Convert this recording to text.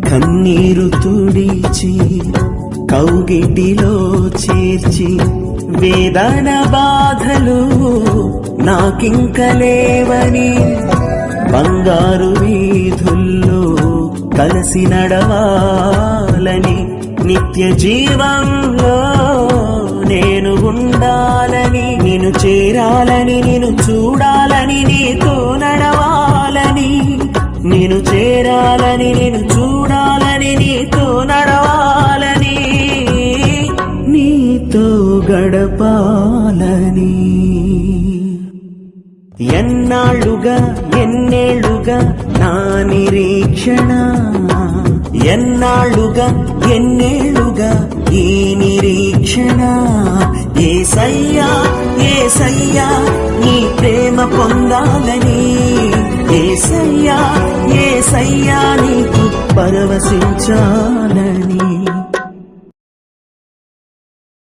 కన్నీరు తుడిచి కౌగిటిలో చేర్చి వేదన బాధలు నాకింక లేవని బంగారు వీధుల్లో కలిసి నడవాలని నిత్య జీవంలో నేను ఉండాలని నిన్ను చేరాలని నిన్ను చూడాలని నీతో నడవాలని నిన్ను చేరాలని నిన్ను చూడాలని నీతో నడవాలని నీతో గడపాలని ఎన్నాళ్ళుగా ఎన్నేళ్ళుగా నా నిరీక్షణ ఎన్నాళ్ళుగా ఎన్నేళ్ళుగా ఈ నిరీక్షణ యేసయ్యా యేసయ్యా నీ ప్రేమ పొందాలని యేసయ్యా యేసయ్యా నీకు పరవశించాలని